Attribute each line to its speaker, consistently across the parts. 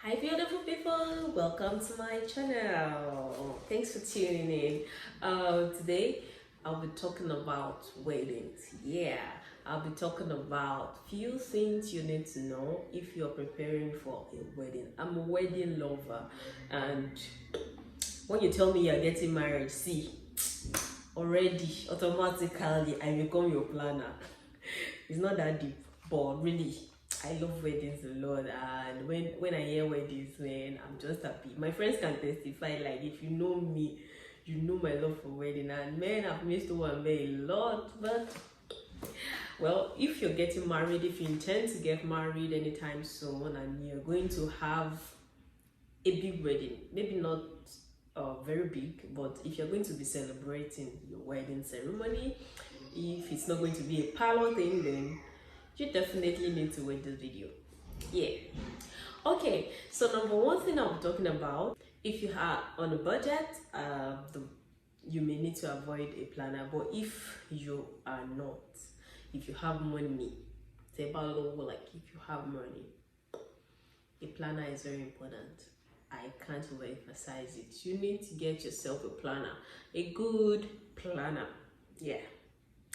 Speaker 1: Hi beautiful people, welcome to my channel. Thanks for tuning in. Today I'll be talking about weddings. Yeah, I'll be talking about few things you need to know if you're preparing for a wedding. I'm a wedding lover, and when you tell me you're getting married, see, already automatically I become your planner. It's not that deep, but really I love weddings a lot, and when I hear weddings, man, I'm just happy. My friends can testify, like if you know me, you know my love for wedding, and man, I've missed one a lot. But well, if you're getting married, if you intend to get married anytime soon and you're going to have a big wedding, maybe not very big, but if you're going to be celebrating your wedding ceremony, if it's not going to be a parlor thing, then you definitely need to watch this video. Yeah. Okay, so number one thing I'll be talking about, if you are on a budget, you may need to avoid a planner. But if you are not, if you have money, say about like if you have money, a planner is very important. I can't overemphasize it. You need to get yourself a planner, a good planner. Yeah.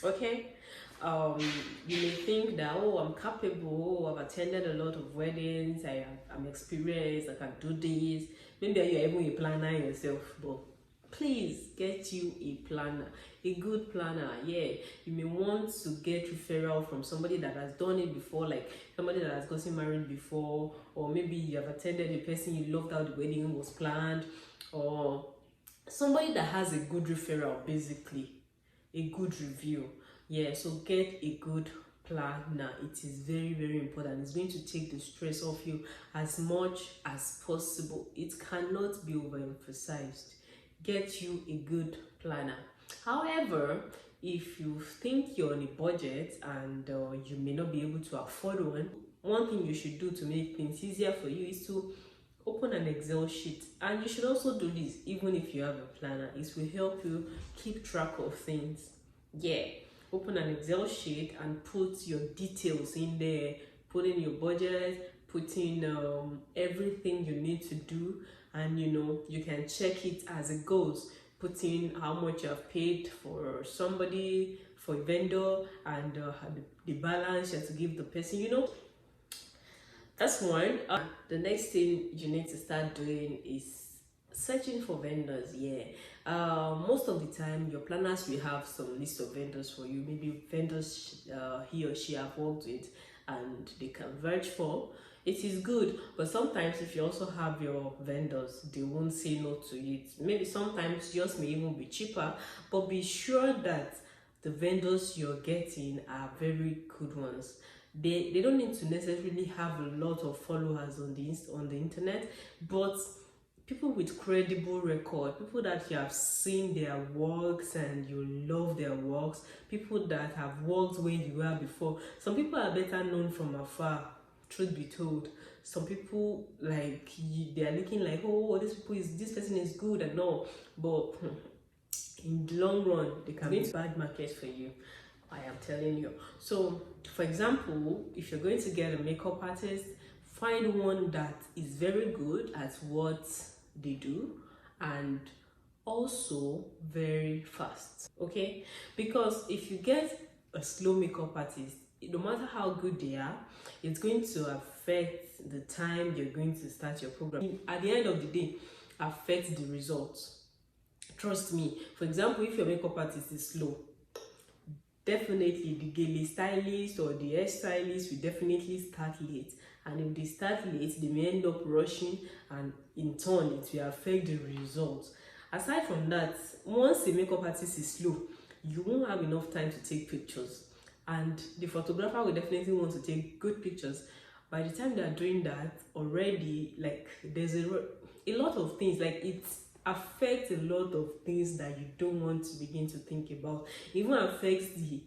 Speaker 1: Okay. You may think that, oh, I'm capable, I've attended a lot of weddings, I'm experienced, I can do this. Maybe you're even a planner yourself, but please get you a planner, a good planner. Yeah, you may want to get referral from somebody that has done it before, like somebody that has gotten married before, or maybe you have attended a person you loved how the wedding was planned, or somebody that has a good referral, basically a good review. Yeah, so get a good planner. It is very, very important. It's going to take the stress off you as much as possible. It cannot be overemphasized. Get you a good planner. However, if you think you're on a budget and you may not be able to afford one thing you should do to make things easier for you is to open an Excel sheet. And you should also do this even if you have a planner. It will help you keep track of things. Yeah, open an Excel sheet and put your details in there, put in your budget, put in everything you need to do, and you can check it as it goes. Put in how much you have paid for somebody, for a vendor, and the balance you have to give the person. That's one. The next thing you need to start doing is searching for vendors. Yeah. Most of the time your planners will have some list of vendors for you, maybe vendors he or she have worked with and they can vouch for. It is good, but sometimes if you also have your vendors, they won't say no to it. Maybe sometimes yours may even be cheaper, but be sure that the vendors you're getting are very good ones. They don't need to necessarily have a lot of followers on the internet, but people with credible record, people that you have seen their works and you love their works, people that have worked where you were before. Some people are better known from afar, truth be told. Some people, like, they are looking like, oh, this person is good and all, but in the long run they can be bad market for you. I am telling you. So for example, if you're going to get a makeup artist, find one that is very good at what they do and also very fast. Okay, because if you get a slow makeup artist, no matter how good they are, it's going to affect the time you're going to start your program. At the end of the day, affect the results. Trust me. For example, if your makeup artist is slow, definitely the gele stylist or the hairstylist will definitely start late, and if they start late they may end up rushing, and in turn it will affect the results. Aside from that, once the makeup artist is slow, you won't have enough time to take pictures, and the photographer will definitely want to take good pictures. By the time they are doing that already, like, there's a lot of things, like, it's affects a lot of things that you don't want to begin to think about. It even affects the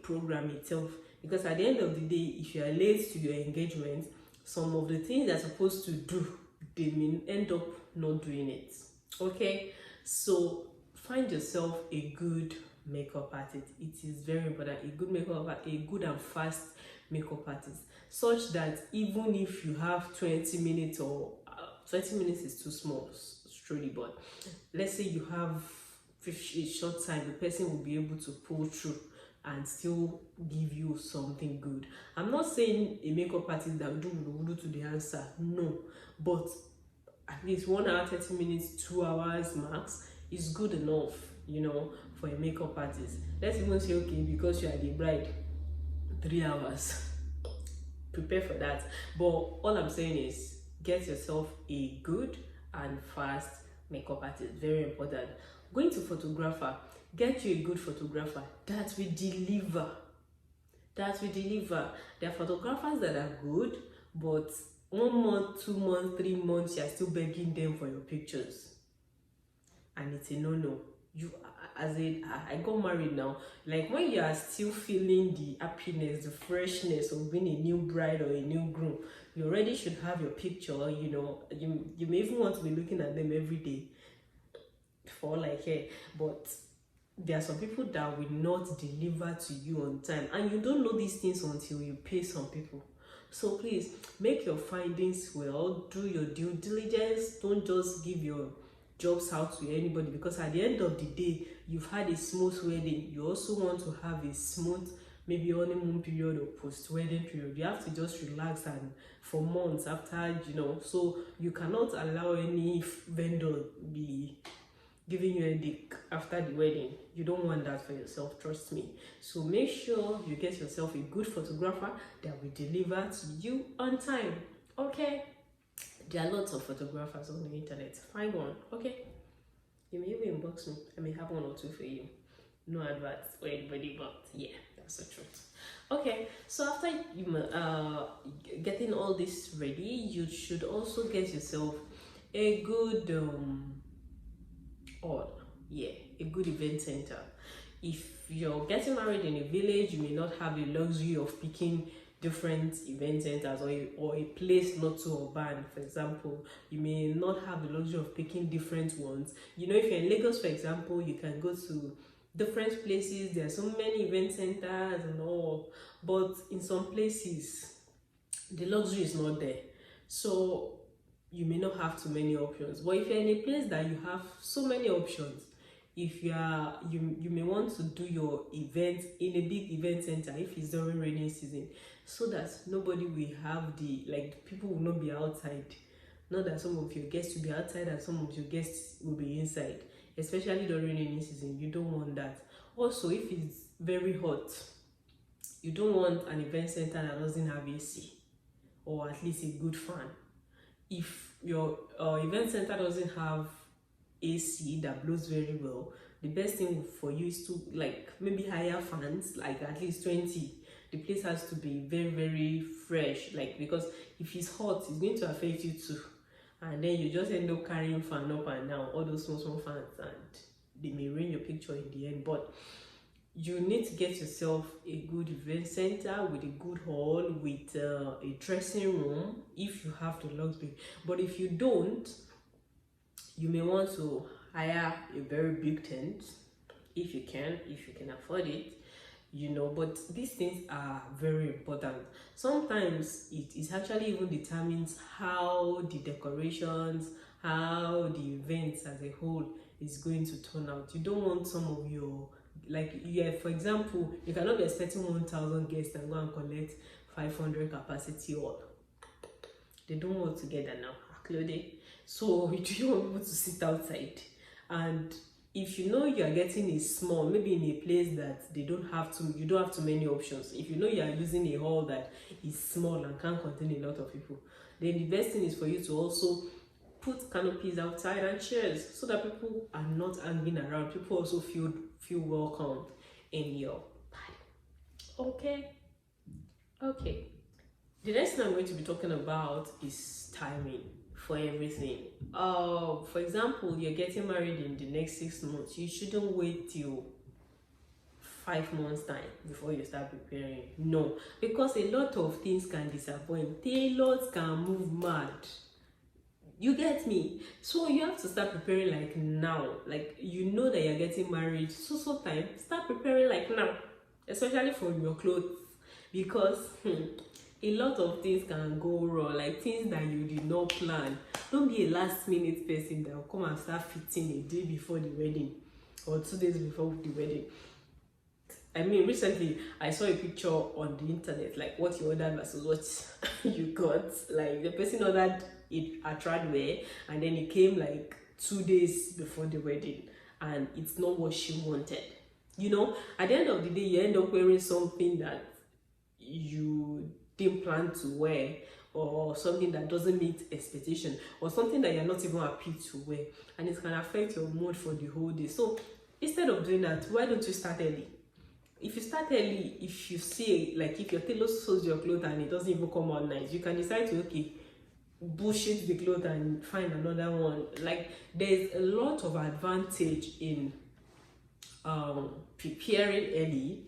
Speaker 1: program itself, because at the end of the day, if you are late to your engagement, some of the things they're supposed to do, they may end up not doing it. Okay, so find yourself a good makeup artist. It is very important. A good a good and fast makeup artist, such that even if you have 20 minutes or 20 minutes is too small, truly. But let's say you have a short time, the person will be able to pull through and still give you something good. I'm not saying a makeup artist that will do to the answer, no, but at least 1 hour 30 minutes, 2 hours max is good enough, you know, for a makeup artist. Let's even say, okay, because you are the bride, 3 hours. Prepare for that. But all I'm saying is get yourself a good and fast makeup artist. Very important. Going to photographer, get you a good photographer that will deliver. There are photographers that are good, but 1 month, 2 months, 3 months, you're still begging them for your pictures, and it's a no. I got married now. Like, when you are still feeling the happiness, the freshness of being a new bride or a new groom, you already should have your picture. You know, you may even want to be looking at them every day for like hair, but there are some people that will not deliver to you on time, and you don't know these things until you pay some people. So please make your findings well, do your due diligence. Don't just give your jobs out to anybody, because at the end of the day, you've had a smooth wedding. You also want to have a smooth, maybe honeymoon period or post-wedding period. You have to just relax and for months after, you know. So you cannot allow any vendor be giving you a dick after the wedding. You don't want that for yourself, trust me. So make sure you get yourself a good photographer that will deliver to you on time. Okay, there are lots of photographers on the internet. Find one. Okay, you may even inbox me. I may have 1 or 2 for you. No adverts for anybody, but yeah, that's the truth. Okay, so after you getting all this ready, you should also get yourself a good a good event center. If you're getting married in a village, you may not have the luxury of picking different event centers, or a place not so urban. For example, you may not have the luxury of picking different ones. You know, if you're in Lagos, for example, you can go to different places. There are so many event centers and all, but in some places the luxury is not there, so you may not have too many options. But if you're in a place that you have so many options, if you may want to do your event in a big event center if it's during rainy season, so that nobody will have people will not be outside. Not that some of your guests will be outside and some of your guests will be inside, especially during rainy season. You don't want that. Also, if it's very hot, you don't want an event center that doesn't have AC, or at least a good fan. If your event center doesn't have AC that blows very well, the best thing for you is to maybe hire fans, like at least 20. The place has to be very, very fresh, because if it's hot, it's going to affect you too, and then you just end up carrying fan up and down, all those small fans, and they may ruin your picture in the end. But you need to get yourself a good event center with a good hall, with a dressing room if you have the luxury. But if you don't, you may want to hire a very big tent if you can afford it, you know. But these things are very important. Sometimes it actually even determines how the decorations, how the events as a whole is going to turn out. You don't want some of your, for example, you cannot be expecting 1,000 guests and go and collect 500 capacity hall. They don't work together now, clothing. So you don't want people to sit outside. And if you know you are getting a small, maybe in a place that you don't have too many options. If you know you are using a hall that is small and can't contain a lot of people, then the best thing is for you to also put canopies outside and chairs, so that people are not hanging around. People also feel welcome in your party. Okay. The next thing I'm going to be talking about is timing for everything. For example, you're getting married in the next 6 months. You shouldn't wait till 5 months time before you start preparing. No, because a lot of things can disappoint. Tailors can move mad. You get me? So you have to start preparing now. You know that you're getting married so time. Start preparing now, especially for your clothes, because a lot of things can go wrong, like things that you did not plan. Don't be a last minute person that will come and start fitting a day before the wedding or 2 days before the wedding. I mean, recently I saw a picture on the internet, like what you ordered versus what you got. Like the person ordered it at Tradway, and then it came like 2 days before the wedding, and it's not what she wanted. You know, at the end of the day, you end up wearing something that you didn't plan to wear, or something that doesn't meet expectation, or something that you're not even happy to wear, and it can affect your mood for the whole day. So instead of doing that, why don't you start early? If you start early, if you see, like if your tailor sews your clothes and it doesn't even come out nice, you can decide to, okay, bullshit the clothes and find another one. Like there's a lot of advantage in preparing early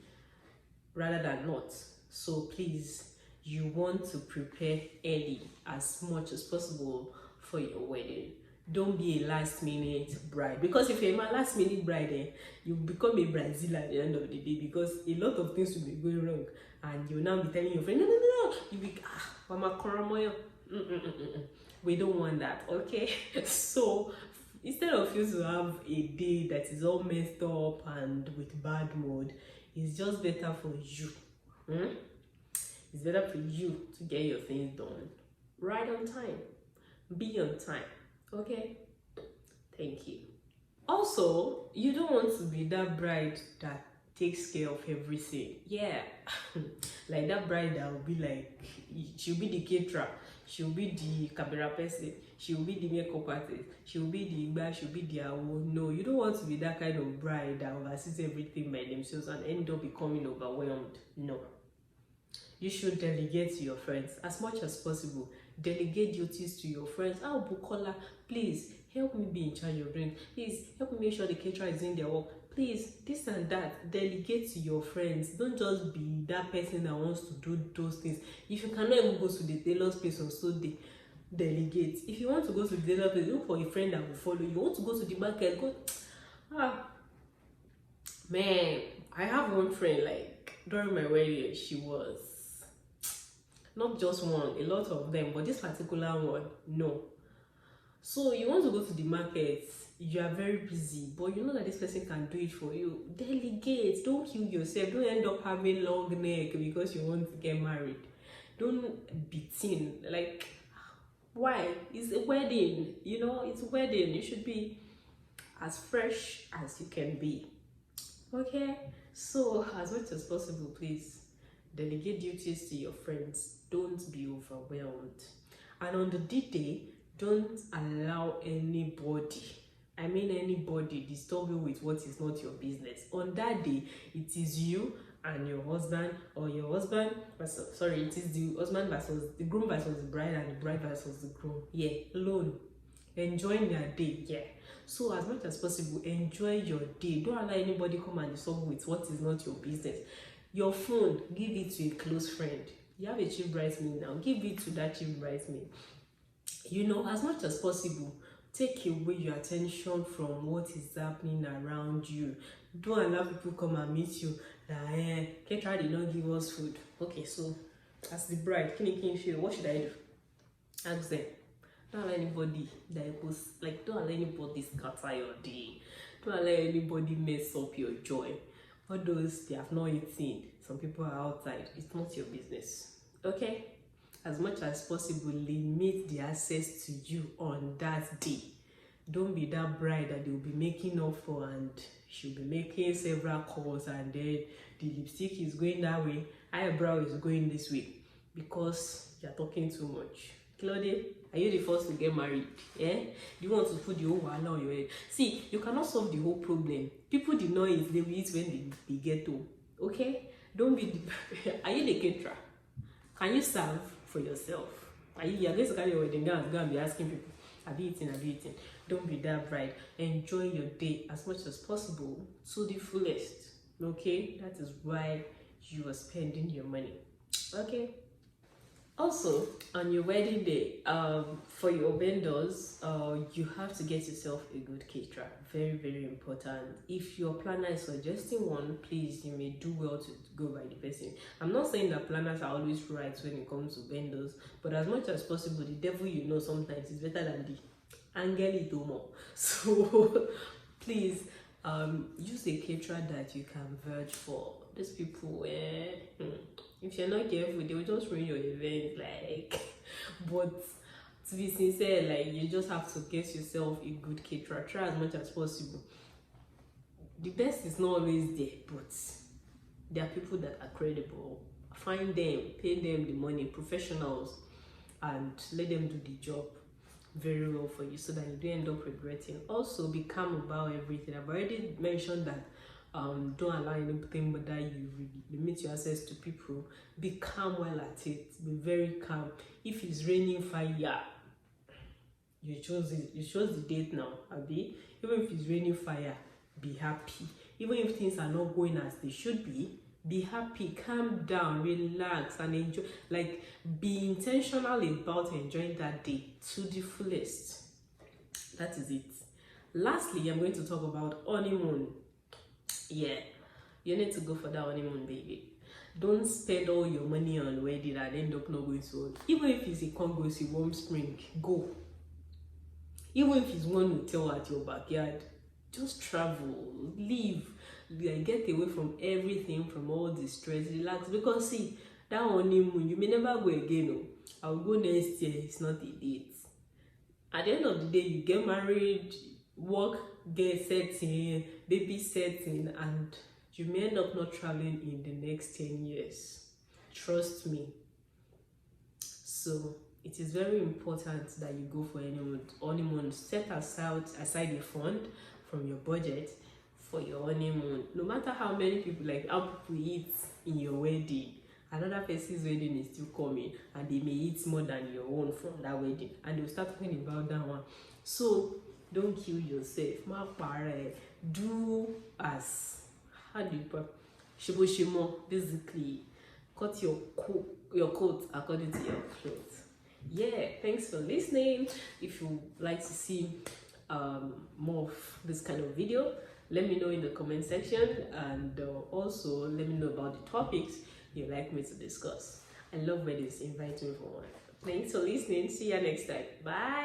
Speaker 1: rather than not. So please, you want to prepare early as much as possible for your wedding. Don't be a last minute bride, because if you're a last minute bride, you become a bridezilla at the end of the day, because a lot of things will be going wrong, and you'll now be telling your friend, no, you'll be mama koromoyo. We don't want that, okay? So instead of you to have a day that is all messed up and with bad mood, it's just better for you. It's better for you to get your things done right on time. Be on time, okay? Thank you. Also, you don't want to be that bride that takes care of everything. Yeah, like that bride that will be like, she'll be the caterer, she'll be the camera person, she'll be the makeup artist, she'll be the igba, she'll be the awo. No, you don't want to be that kind of bride that oversees everything by themselves and end up becoming overwhelmed. No. You should delegate to your friends as much as possible. Delegate duties to your friends. Oh, Bukola, please help me be in charge of drinks. Please help me make sure the caterer is doing their work. Please, this and that. Delegate to your friends. Don't just be that person that wants to do those things. If you cannot even go to the tailor's place on Sunday, delegate. If you want to go to the tailor's place, look for a friend that will follow you. You want to go to the market, go. Man, I have one friend, like during my wedding, she was not just one, a lot of them, but this particular one, no. So you want to go to the market, you are very busy, but you know that this person can do it for you. Delegate. Don't kill yourself. Don't end up having long neck because you want to get married. Don't be thin. Like, why? It's a wedding, you know, it's a wedding. You should be as fresh as you can be. Okay? So as much as possible, please delegate duties to your friends. Don't be overwhelmed. And on the D-Day, don't allow anybody, I mean anybody, disturb you with what is not your business. On that day, it is you and your husband, or your husband versus, sorry, it is the husband versus the groom versus the bride, and the bride versus the groom. Yeah, alone. Enjoying their day. Yeah. So as much as possible, enjoy your day. Don't allow anybody come and disturb you with what is not your business. Your phone, give it to a close friend. You have a chief bridesmaid now, give it to that chief bridesmaid. You know, as much as possible, take away your attention from what is happening around you. Don't allow people come and meet you that caterer did not give us food. Okay, so as the bride, what should I do? Ask them. Don't allow anybody that was like, don't allow anybody scatter your day. Don't allow anybody mess up your joy. All those, they have not eaten. Some people are outside. It's not your business. Okay? As much as possible, limit the access to you on that day. Don't be that bride that they'll be making up for, and she'll be making several calls, and then the lipstick is going that way, eyebrow is going this way, because you're talking too much. Claudia, are you the first to get married? Yeah? Do you want to put the whole wahala on your head? See, you cannot solve the whole problem. People did not eat, they will eat when they get home. Okay? Don't be the... Are you the caterer? Can you serve for yourself? You're going to carry your wedding gown and go and be asking people, have you eaten, have you eaten? Don't be that bride. Enjoy your day as much as possible to the fullest. Okay? That is why you are spending your money. Okay? Also, on your wedding day, for your vendors, you have to get yourself a good caterer. Very, very important. If your planner is suggesting one, please, you may do well to go by the person. I'm not saying that planners are always right when it comes to vendors, but as much as possible, the devil sometimes is better than the angel idomo. So, please, use a caterer that you can vouch for. These people, if you're not careful, they will just ruin your event. Like, but to be sincere, like, you just have to get yourself a good caterer. Try as much as possible. The best is not always there, but there are people that are credible. Find them, pay them the money, professionals, and let them do the job very well for you so that you don't end up regretting. Also, be calm about everything. I've already mentioned that don't allow anything but that you limit your access to people. Be calm while at it. Be very calm. If it's raining fire, you chose it. You chose the date now, Abi. Even if it's raining fire, be happy. Even if things are not going as they should be happy, calm down, relax, and enjoy. Like, be intentional about enjoying that day to the fullest. That is it. Lastly, I'm going to talk about honeymoon. Yeah, you need to go for that honeymoon, baby. Don't spend all your money on wedding and end up not going to. Even if it's a Congo's, warm spring, go. Even if it's one hotel at your backyard, just travel, leave, get away from everything, from all the stress, relax. Because see, that honeymoon, you may never go again. Oh, I'll go next year. It's not a date. At the end of the day, you get married, work get setting, baby setting, and you may end up not traveling in the next 10 years. Trust me. So it is very important that you go for honeymoon. Set aside a fund from your budget for your honeymoon. No matter how many people, like how people eat in your wedding, another person's wedding is still coming, and they may eat more than your own from that wedding, and they'll start talking about that one. So don't kill yourself. Do as shiboshimo, basically cut your coat according to your clothes. Yeah, thanks for listening. If you like to see more of this kind of video, let me know in the comment section, and also let me know about the topics you'd like me to discuss. I love weddings. Invite me for one. Thanks for listening. See you next time. Bye.